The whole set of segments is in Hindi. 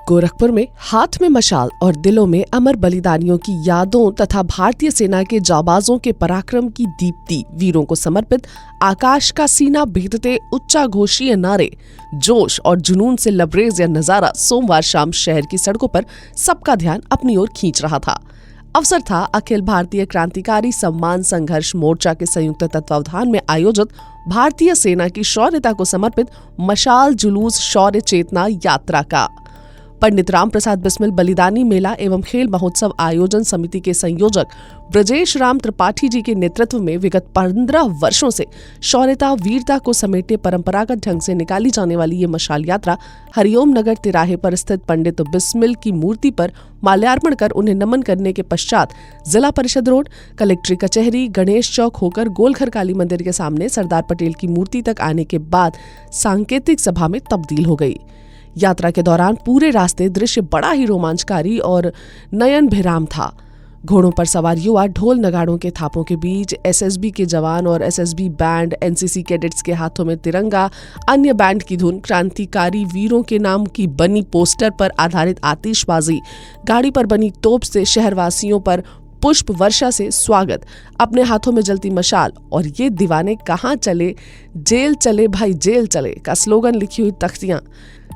गोरखपुर में हाथ में मशाल और दिलों में अमर बलिदानियों की यादों तथा भारतीय सेना के जाबाजों के पराक्रम की दीप्ति वीरों को समर्पित आकाश का सीना भेदते उच्चाघोषीय नारे, जोश और जुनून से लबरेज यह नजारा सोमवार शाम शहर की सड़कों पर सबका ध्यान अपनी ओर खींच रहा था। अवसर था अखिल भारतीय क्रांतिकारी सम्मान संघर्ष मोर्चा के संयुक्त तत्वावधान में आयोजित भारतीय सेना की शौर्यता को समर्पित मशाल जुलूस शौर्य चेतना यात्रा का। पंडित राम प्रसाद बिस्मिल बलिदानी मेला एवं खेल महोत्सव आयोजन समिति के संयोजक ब्रजेश राम त्रिपाठी जी के नेतृत्व में विगत 15 वर्षों से शौर्यता वीरता को समेटे परंपरागत ढंग से निकाली जाने वाली ये मशाल यात्रा हरिओम नगर तिराहे पर स्थित पंडित बिस्मिल की मूर्ति पर माल्यार्पण कर उन्हें नमन करने के पश्चात जिला परिषद रोड, कलेक्ट्री कचहरी, गणेश चौक होकर गोलघर काली मंदिर के सामने सरदार पटेल की मूर्ति तक आने के बाद सांकेतिक सभा में तब्दील हो गई। यात्रा के दौरान पूरे रास्ते दृश्य बड़ा ही रोमांचकारी और नयन भिराम था। घोड़ों पर सवार युवा ढोल नगाड़ों के थापों के बीच एसएसबी के जवान और एसएसबी बैंड, एनसीसी कैडेट्स के हाथों में तिरंगा, अन्य बैंड की धुन, क्रांतिकारी वीरों के नाम की बनी पोस्टर पर आधारित आतिशबाजी, गाड़ी पर बनी तोप से शहरवासियों पर पुष्प वर्षा से स्वागत, अपने हाथों में जलती मशाल और ये दीवाने कहाँ चले, जेल चले भाई जेल चले का स्लोगन लिखी हुई तख्तियां,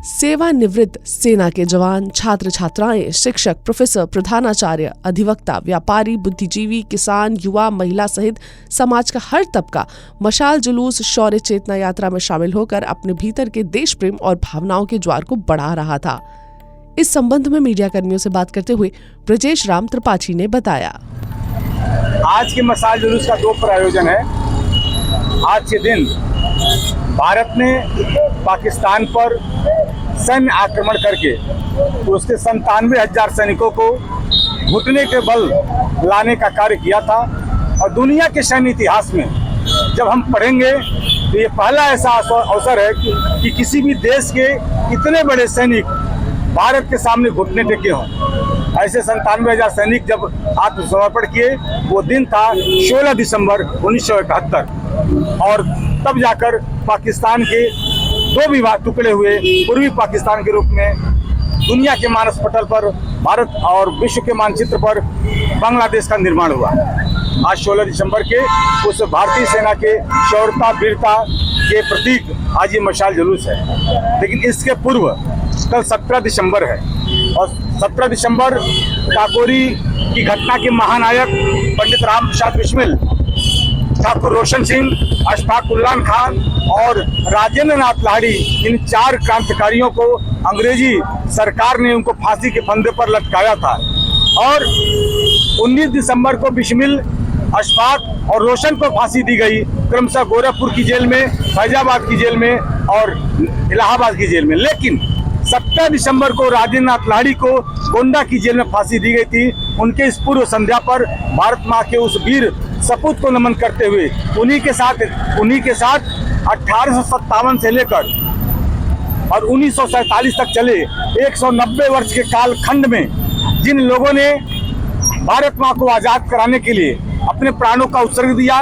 सेवानिवृत्त सेना के जवान, छात्र छात्राएं, शिक्षक, प्रोफेसर, प्रधानाचार्य, अधिवक्ता, व्यापारी, बुद्धिजीवी, किसान, युवा, महिला सहित समाज का हर तबका मशाल जुलूस शौर्य चेतना यात्रा में शामिल होकर अपने भीतर के देश प्रेम और भावनाओं के ज्वार को बढ़ा रहा था। इस संबंध में मीडिया कर्मियों से बात करते हुए ब्रजेश राम त्रिपाठी ने बताया, आज के मशाल जुलूस का 2 आयोजन है। आज के दिन भारत ने पाकिस्तान पर सैन्य आक्रमण करके उसके 97,000 सैनिकों को घुटने के बल लाने का कार्य किया था। और दुनिया के सैन्य इतिहास में जब हम पढ़ेंगे तो ये पहला ऐसा अवसर है कि किसी भी देश के इतने बड़े सैनिक भारत के सामने घुटने टेके हों। ऐसे 97,000 सैनिक जब आत्मसमर्पण किए, वो दिन था 16 दिसंबर 1971 और तब जाकर पाकिस्तान के 2 विभाग टुकड़े हुए। पूर्वी पाकिस्तान के रूप में दुनिया के मानस पटल पर भारत और विश्व के मानचित्र पर बांग्लादेश का निर्माण हुआ। आज 16 दिसंबर के उस भारतीय सेना के शौर्यता वीरता के प्रतीक आज ये मशाल जुलूस है। लेकिन इसके पूर्व कल 17 दिसंबर है और 17 दिसंबर काकोरी की घटना के महानायक पंडित राम प्रसाद बिस्मिल, ठाकुर रोशन सिंह, अशफाक उल्ला खान और राजेंद्र नाथ लाहिड़ी, इन 4 क्रांतिकारियों को अंग्रेजी सरकार ने उनको फांसी के फंदे पर लटकाया था। और 19 दिसंबर को बिस्मिल, अशफाक और रोशन को फांसी दी गई, क्रमशः गोरखपुर की जेल में, फैजाबाद की जेल में और इलाहाबाद की जेल में। लेकिन 17 दिसंबर को राजेंद्र नाथ लाहिड़ी को गोंडा की जेल में फांसी दी गई थी। उनके इस पूर्व संध्या पर भारत माँ के उस वीर सपूत को नमन करते हुए उन्हीं के साथ 1857 से लेकर और 1947 तक चले 190 वर्ष के कालखंड में जिन लोगों ने भारत माँ को आजाद कराने के लिए अपने प्राणों का उत्सर्ग दिया,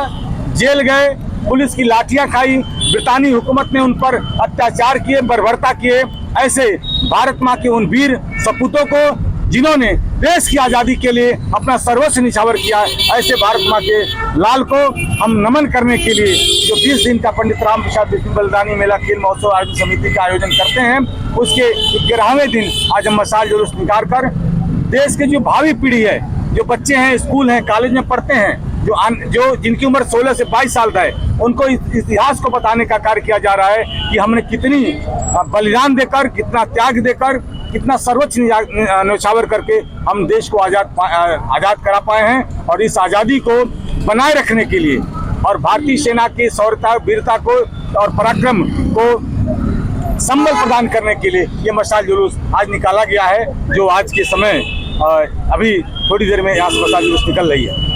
जेल गए, पुलिस की लाठियां खाई, ब्रितानी हुकूमत ने उन पर अत्याचार किए, बर्बरता किए, ऐसे भारत माँ के उन वीर सपूतों को जिन्होंने देश की आज़ादी के लिए अपना सर्वस्व निछावर किया, ऐसे भारत माँ के लाल को हम नमन करने के लिए जो 20 दिन का पंडित राम प्रसाद बिस्मिल बलिदानी मेला खेल महोत्सव आयोजन समिति का आयोजन करते हैं, उसके 11वें दिन आज हम मशाल जुलूस निकाल कर देश के जो भावी पीढ़ी है, जो बच्चे हैं, स्कूल हैं, कॉलेज में पढ़ते हैं, जो जिनकी उम्र 16 से 22 साल का है, उनको इतिहास को बताने का कार्य किया जा रहा है कि हमने कितनी बलिदान देकर, कितना त्याग देकर, कितना सर्वोच्च न्यौछावर करके हम देश को आजाद करा पाए हैं। और इस आज़ादी को बनाए रखने के लिए और भारतीय सेना की शौर्यता वीरता को और पराक्रम को संबल प्रदान करने के लिए ये मशाल जुलूस आज निकाला गया है, जो आज के समय अभी थोड़ी देर में यहाँ से मशाल जुलूस निकल रही है।